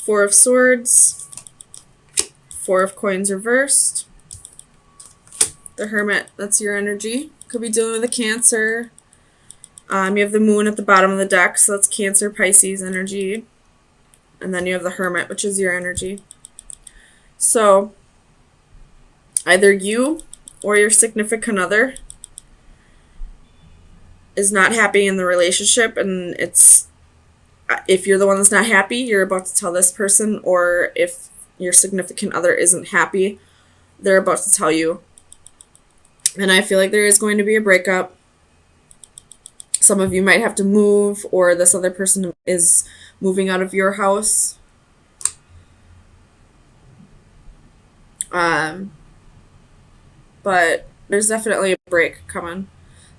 Four of Swords, Four of Coins reversed, the Hermit, that's your energy. Could be dealing with a Cancer. You have the Moon at the bottom of the deck, so that's Cancer, Pisces energy. And then you have the Hermit, which is your energy. So, either you or your significant other is not happy in the relationship, and if you're the one that's not happy, you're about to tell this person, or if your significant other isn't happy, they're about to tell you. And I feel like there is going to be a breakup. Some of you might have to move, or this other person is moving out of your house. But there's definitely a break coming.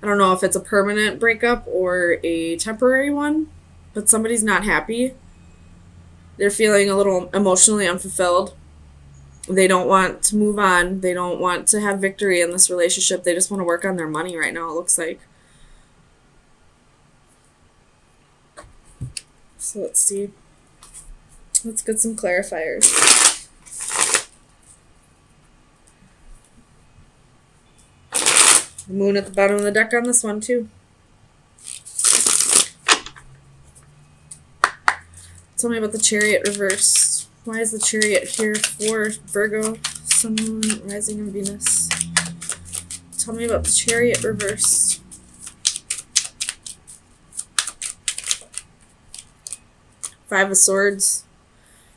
I don't know if it's a permanent breakup or a temporary one, but somebody's not happy. They're feeling a little emotionally unfulfilled. They don't want to move on. They don't want to have victory in this relationship. They just want to work on their money right now, it looks like. So let's see. Let's get some clarifiers. The Moon at the bottom of the deck on this one, too. Tell me about the Chariot reversed. Why is the Chariot here for Virgo, Sun, Moon, Rising, and Venus? Tell me about the Chariot reversed. Five of Swords.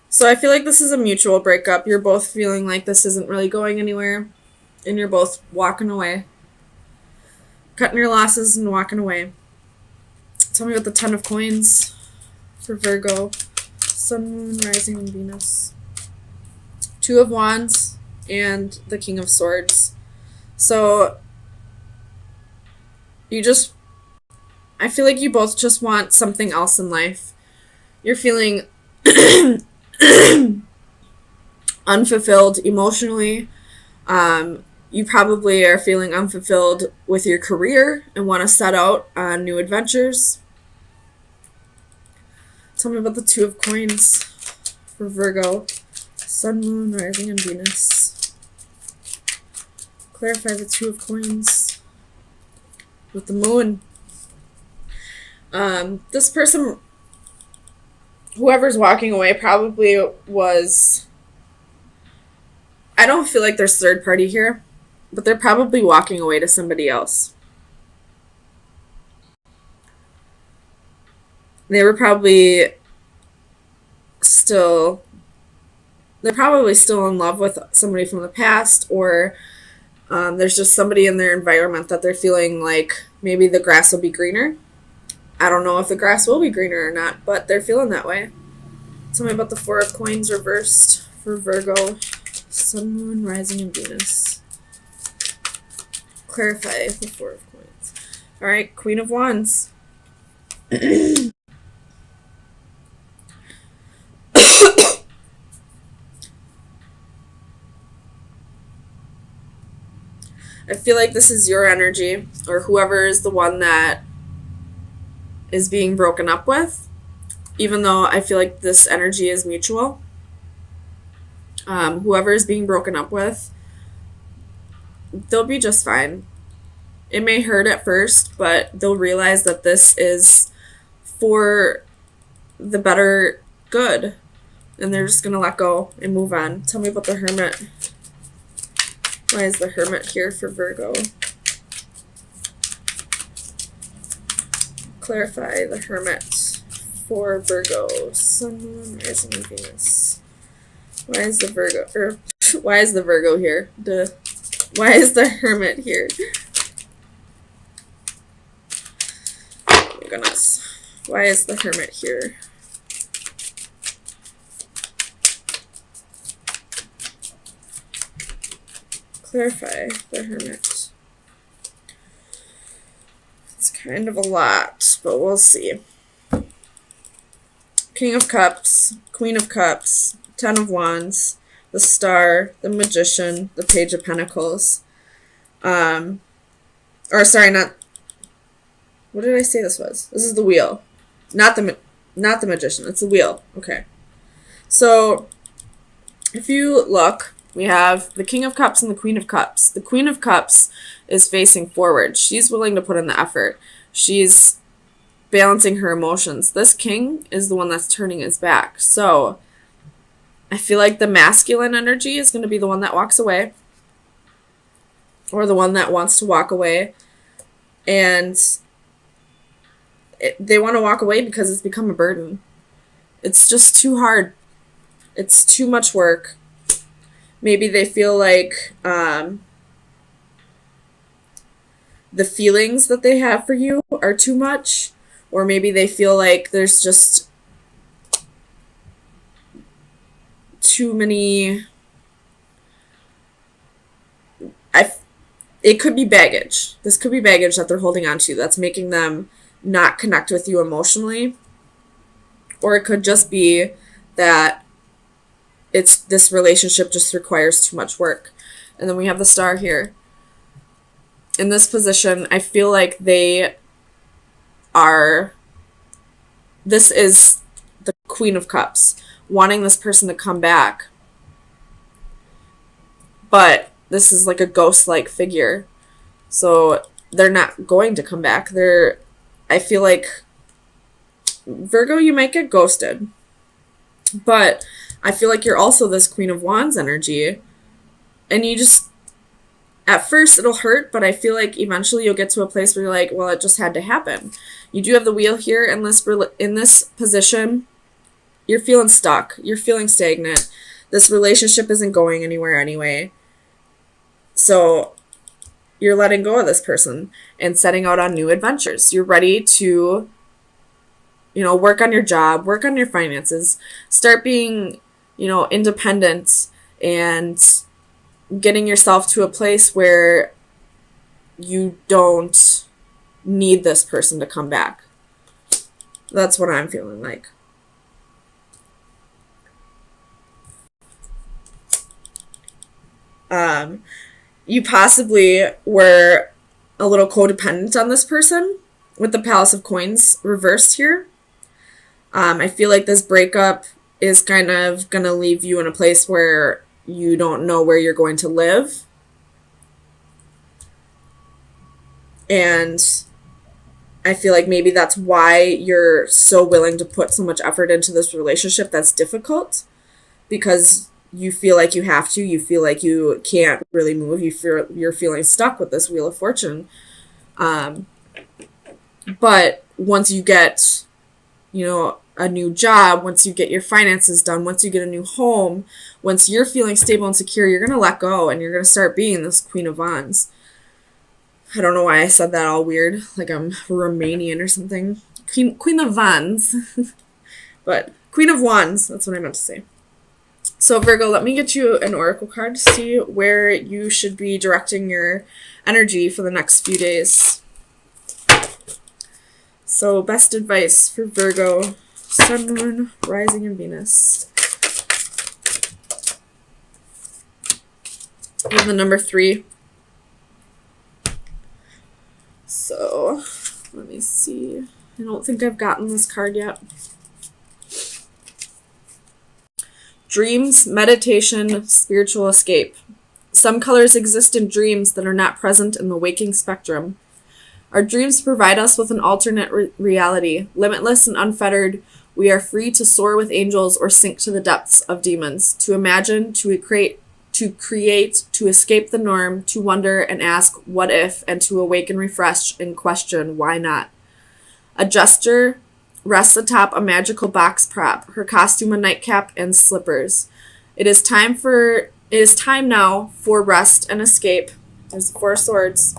So I feel like this is a mutual breakup. You're both feeling like this isn't really going anywhere, and you're both walking away. Cutting your losses and walking away. Tell me about the Ten of Coins for Virgo, Sun, Moon, Rising, and Venus. Two of Wands and the King of Swords. So I feel like you both just want something else in life. You're feeling unfulfilled emotionally. You probably are feeling unfulfilled with your career and want to set out on new adventures. Tell me about the Two of Coins for Virgo, Sun, Moon, Rising, and Venus. Clarify the Two of Coins with the Moon. This person, whoever's walking away, probably was... I don't feel like there's third party here, but they're probably walking away to somebody else. They're probably still in love with somebody from the past, or there's just somebody in their environment that they're feeling like maybe the grass will be greener. I don't know if the grass will be greener or not, but they're feeling that way. Tell me about the Four of Coins reversed for Virgo, Sun, Moon, Rising, and Venus. Clarify the Four of Coins. All right, Queen of Wands. I feel like this is your energy, or whoever is the one that is being broken up with, even though I feel like this energy is mutual. Whoever is being broken up with, they'll be just fine. It may hurt at first, but they'll realize that this is for the better good, and they're just going to let go and move on. Tell me about the Hermit. Why is the Hermit here for Virgo? Clarify the Hermit for Virgo, Sun, Moon, Rising, and Venus. Why is the Virgo here? Why is the Hermit here? Oh my goodness. Why is the Hermit here? Clarify the Hermit. It's kind of a lot, but we'll see. King of Cups, Queen of Cups, Ten of Wands, the Star, the Magician, the Page of Pentacles. What did I say this was? This is the Wheel. Not the Magician, it's the Wheel. Okay. So if you look, we have the King of Cups and the Queen of Cups. The Queen of Cups is facing forward. She's willing to put in the effort. She's balancing her emotions. This King is the one that's turning his back. So I feel like the masculine energy is going to be the one that walks away, or the one that wants to walk away. And they want to walk away because it's become a burden. It's just too hard. It's too much work. Maybe they feel like the feelings that they have for you are too much. Or maybe they feel like there's just too many... It could be baggage. This could be baggage that they're holding on to that's making them not connect with you emotionally. Or it could just be that this relationship just requires too much work. And then we have the Star here. In this position, I feel like this is the Queen of Cups, wanting this person to come back. But this is like a ghost-like figure. So they're not going to come back. I feel like, Virgo, you might get ghosted. But I feel like you're also this Queen of Wands energy. And you just, at first it'll hurt, but I feel like eventually you'll get to a place where you're like, well, it just had to happen. You do have the Wheel here in this position. You're feeling stuck. You're feeling stagnant. This relationship isn't going anywhere anyway. So you're letting go of this person and setting out on new adventures. You're ready to, work on your job, work on your finances, start being, independent and getting yourself to a place where you don't need this person to come back. That's what I'm feeling like. You possibly were a little codependent on this person with the Palace of Coins reversed here. I feel like this breakup is kind of going to leave you in a place where you don't know where you're going to live. And I feel like maybe that's why you're so willing to put so much effort into this relationship that's difficult, because you feel like you have to. You feel like you can't really move. You're feeling stuck with this Wheel of Fortune. But once you get, a new job, once you get your finances done, once you get a new home, once you're feeling stable and secure, you're going to let go and you're going to start being this Queen of Wands. I don't know why I said that all weird, like I'm Romanian or something. Queen of Wands. But Queen of Wands, that's what I meant to say. So Virgo, let me get you an oracle card to see where you should be directing your energy for the next few days. So best advice for Virgo, Sun, Moon, Rising, and Venus. We have the number 3. So let me see. I don't think I've gotten this card yet. Dreams, meditation, spiritual escape. Some colors exist in dreams that are not present in the waking spectrum. Our dreams provide us with an alternate reality. Limitless and unfettered, we are free to soar with angels or sink to the depths of demons, to imagine, to create, to escape the norm, to wonder and ask what if, and to awaken, refresh, and question why not. A jester rests atop a magical box prop, her costume a nightcap and slippers. It is time now for rest and escape. There's the 4 swords.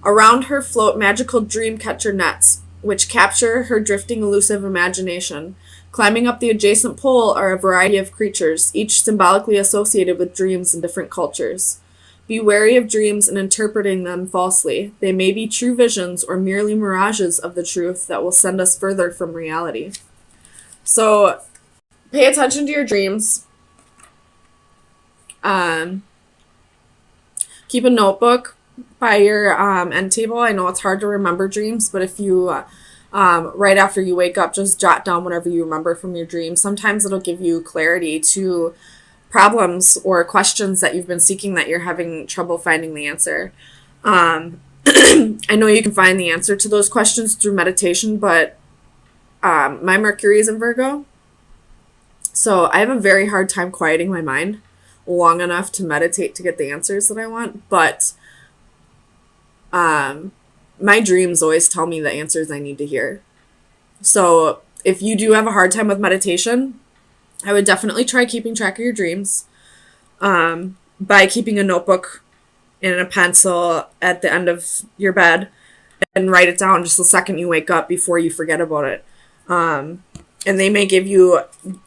Around her float magical dream catcher nets, which capture her drifting elusive imagination. Climbing up the adjacent pole are a variety of creatures, each symbolically associated with dreams in different cultures. Be wary of dreams and interpreting them falsely. They may be true visions or merely mirages of the truth that will send us further from reality. So, pay attention to your dreams. Keep a notebook by your end table. I know it's hard to remember dreams, but if you right after you wake up, just jot down whatever you remember from your dream. Sometimes it'll give you clarity to problems or questions that you've been seeking that you're having trouble finding the answer. I know you can find the answer to those questions through meditation, but my Mercury is in Virgo. So I have a very hard time quieting my mind long enough to meditate to get the answers that I want. But my dreams always tell me the answers I need to hear. So if you do have a hard time with meditation, I would definitely try keeping track of your dreams by keeping a notebook and a pencil at the end of your bed and write it down just the second you wake up before you forget about it. And they may give you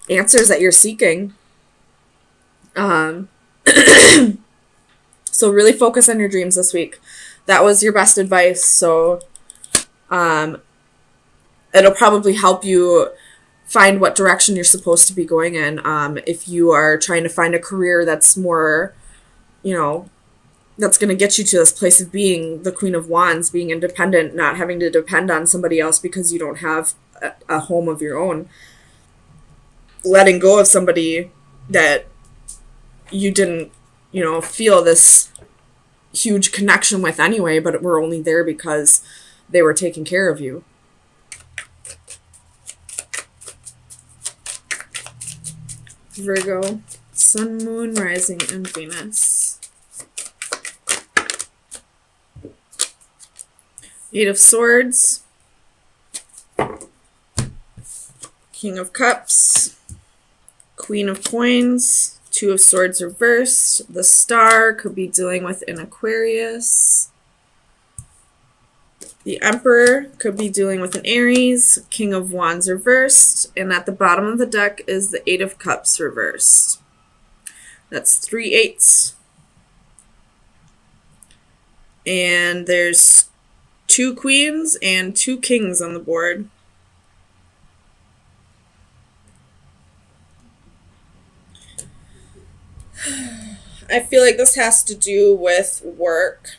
answers that you're seeking. So really focus on your dreams this week. That was your best advice. So it'll probably help you find what direction you're supposed to be going in. If you are trying to find a career that's more, that's going to get you to this place of being the Queen of Wands, being independent, not having to depend on somebody else because you don't have a home of your own. Letting go of somebody that you didn't, feel this huge connection with anyway, but were only there because they were taking care of you. Virgo, Sun, Moon, Rising, and Venus. 8 of Swords, King of Cups, Queen of Coins, 2 of Swords reversed. The Star could be dealing with an Aquarius. The Emperor could be dealing with an Aries. King of Wands reversed. And at the bottom of the deck is the 8 of Cups reversed. That's 3 8s. And there's 2 Queens and 2 Kings on the board. I feel like this has to do with work.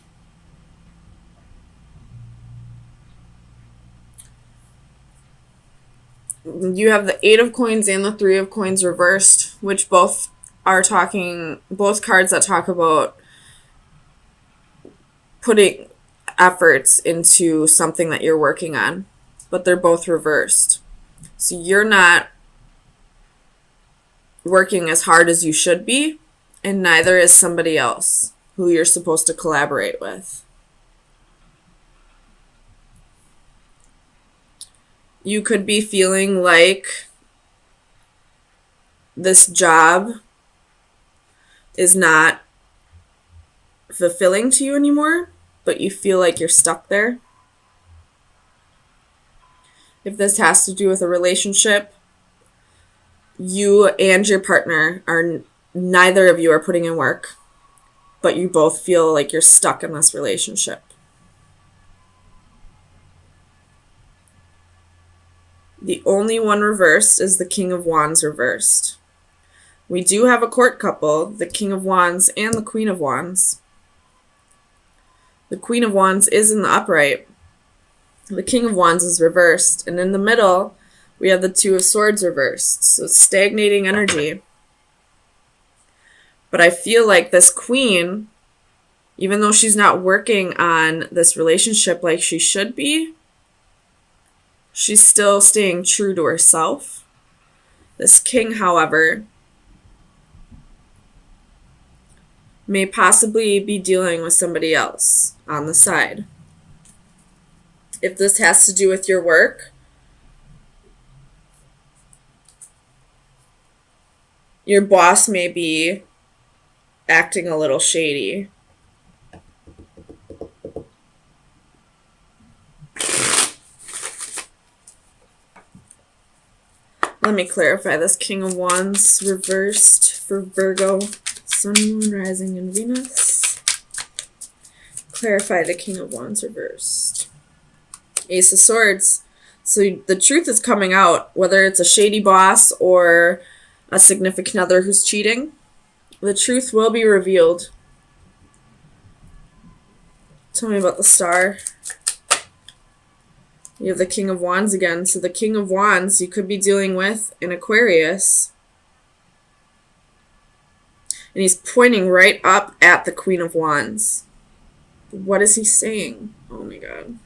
You have the 8 of Coins and the 3 of Coins reversed, which both cards that talk about putting efforts into something that you're working on, but they're both reversed. So you're not working as hard as you should be, and neither is somebody else who you're supposed to collaborate with. You could be feeling like this job is not fulfilling to you anymore, but you feel like you're stuck there. If this has to do with a relationship, you and your partner neither of you are putting in work, but you both feel like you're stuck in this relationship. The only one reversed is the King of Wands reversed. We do have a court couple, the King of Wands and the Queen of Wands. The Queen of Wands is in the upright. The King of Wands is reversed. And in the middle, we have the 2 of Swords reversed. So stagnating energy. But I feel like this queen, even though she's not working on this relationship like she should be, she's still staying true to herself. This king, however, may possibly be dealing with somebody else on the side. If this has to do with your work, your boss may be acting a little shady. Let me clarify this. King of Wands reversed for Virgo, Sun, Moon, Rising, and Venus. Clarify the King of Wands reversed. Ace of Swords. So the truth is coming out, whether it's a shady boss or a significant other who's cheating. The truth will be revealed. Tell me about the Star. You have the King of Wands again. So the King of Wands you could be dealing with in Aquarius. And he's pointing right up at the Queen of Wands. What is he saying? Oh my God.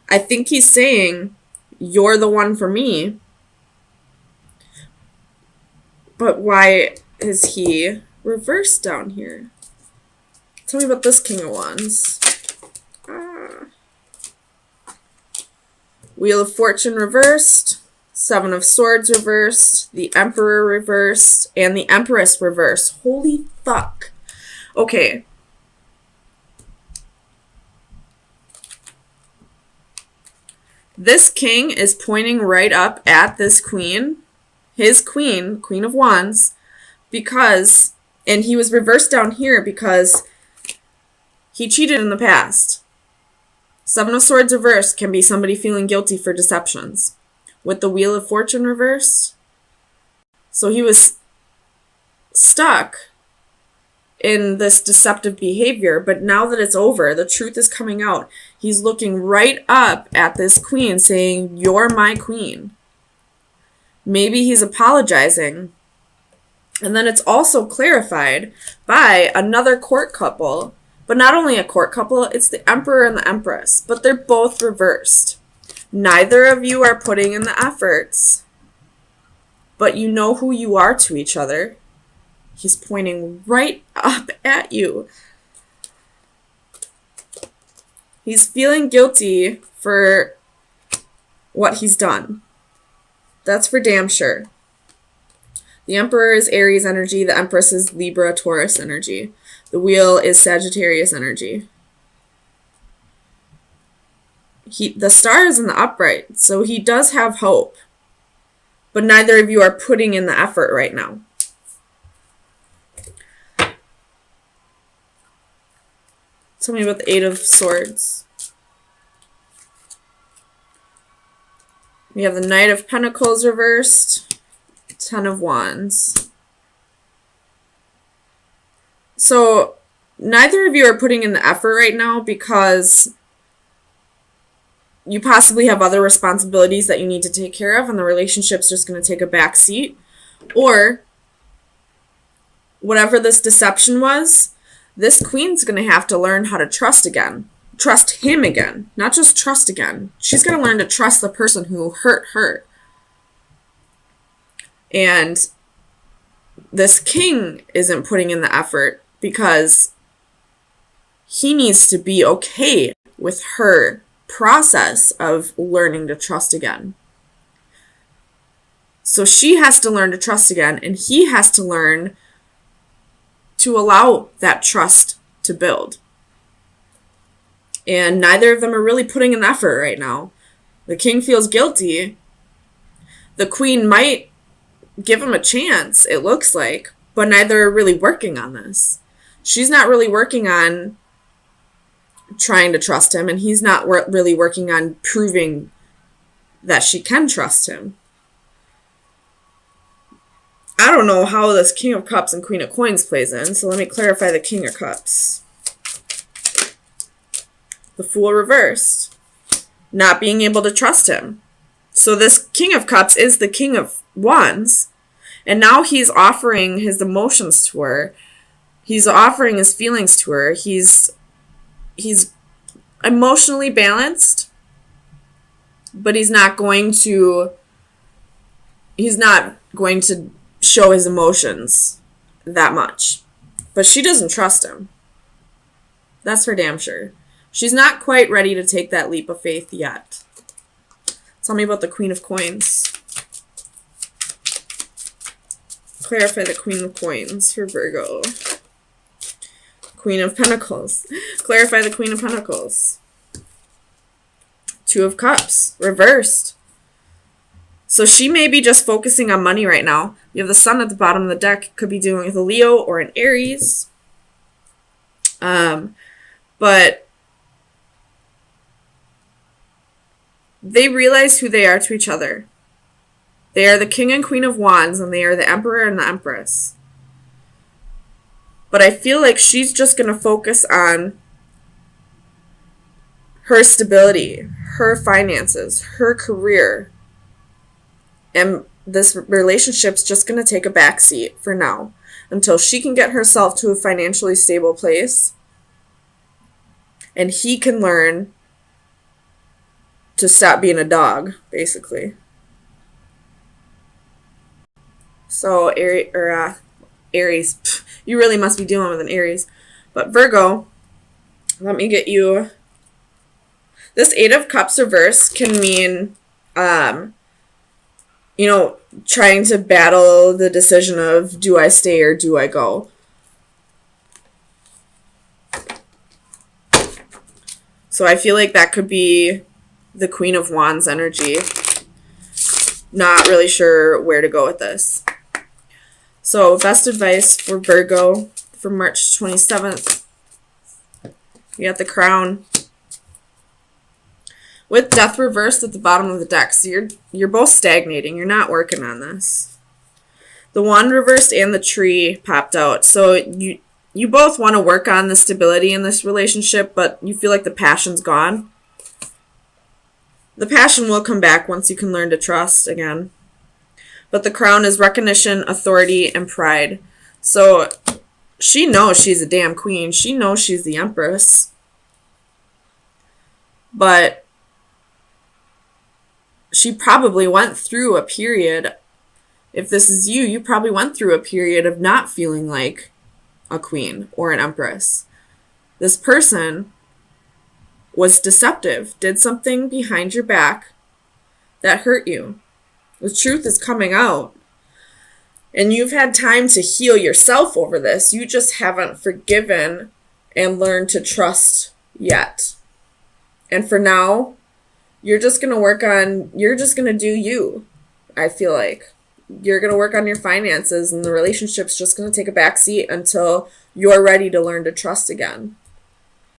I think he's saying, you're the one for me. But why is he reversed down here? Tell me about this King of Wands. Wheel of Fortune reversed. Seven of Swords reversed. The Emperor reversed. And the Empress reversed. Holy fuck. Okay. This king is pointing right up at this queen. His queen, Queen of Wands. Because, and he was reversed down here because he cheated in the past. Seven of Swords reversed can be somebody feeling guilty for deceptions. With the Wheel of Fortune reversed. So he was stuck in this deceptive behavior, but now that it's over, the truth is coming out. He's looking right up at this queen saying, you're my queen. Maybe he's apologizing. And then it's also clarified by another court couple. But not only a court couple, it's the Emperor and the Empress. But they're both reversed. Neither of you are putting in the efforts. But you know who you are to each other. He's pointing right up at you. He's feeling guilty for what he's done. That's for damn sure. The Emperor is Aries energy. The Empress is Libra, Taurus energy. The Wheel is Sagittarius energy. The star is in the upright, so he does have hope. But neither of you are putting in the effort right now. Tell me about the Eight of Swords. We have the Knight of Pentacles reversed. Ten of Wands. So, neither of you are putting in the effort right now because you possibly have other responsibilities that you need to take care of and the relationship's just going to take a back seat. Or, whatever this deception was, this queen's going to have to learn how to trust again. Trust him again. Not just trust again. She's going to learn to trust the person who hurt her. And this king isn't putting in the effort because he needs to be okay with her process of learning to trust again. So she has to learn to trust again, and he has to learn to allow that trust to build. And neither of them are really putting in effort right now. The king feels guilty. The queen might give him a chance, it looks like, but neither are really working on this. She's not really working on trying to trust him, and he's not really working on proving that she can trust him. I don't know how this King of Cups and Queen of Coins plays in, so let me clarify the King of Cups. The Fool reversed. Not being able to trust him. So this King of Cups is the King of Wands, and now he's offering his emotions to her. He's offering his feelings to her. He's emotionally balanced, but he's not going to show his emotions that much. But she doesn't trust him. That's for damn sure. She's not quite ready to take that leap of faith yet. Tell me about the Queen of Coins. Clarify the Queen of Coins for Virgo. Queen of Pentacles. Clarify the Queen of Pentacles. Two of Cups. Reversed. So she may be just focusing on money right now. You have the Sun at the bottom of the deck. Could be dealing with a Leo or an Aries. But they realize who they are to each other. They are the King and Queen of Wands, and they are the Emperor and the Empress. But I feel like she's just going to focus on her stability, her finances, her career. And this relationship's just going to take a backseat for now until she can get herself to a financially stable place and he can learn to stop being a dog, basically. So, Aries, you really must be dealing with an Aries. But Virgo, let me get you. This Eight of Cups reverse can mean, trying to battle the decision of do I stay or do I go. So I feel like that could be the Queen of Wands energy. Not really sure where to go with this. So best advice for Virgo for March 27th. You got the Crown. With Death reversed at the bottom of the deck, so you're both stagnating. You're not working on this. The Wand reversed and the Tree popped out. So you both want to work on the stability in this relationship, but you feel like the passion's gone. The passion will come back once you can learn to trust again. But the Crown is recognition, authority, and pride. So she knows she's a damn queen. She knows she's the Empress. But she probably went through a period, if this is you, you probably went through a period of not feeling like a queen or an empress. This person was deceptive, did something behind your back that hurt you. The truth is coming out. And you've had time to heal yourself over this. You just haven't forgiven and learned to trust yet. And for now, you're just going to do you, I feel like. You're going to work on your finances and the relationship's just going to take a back seat until you're ready to learn to trust again.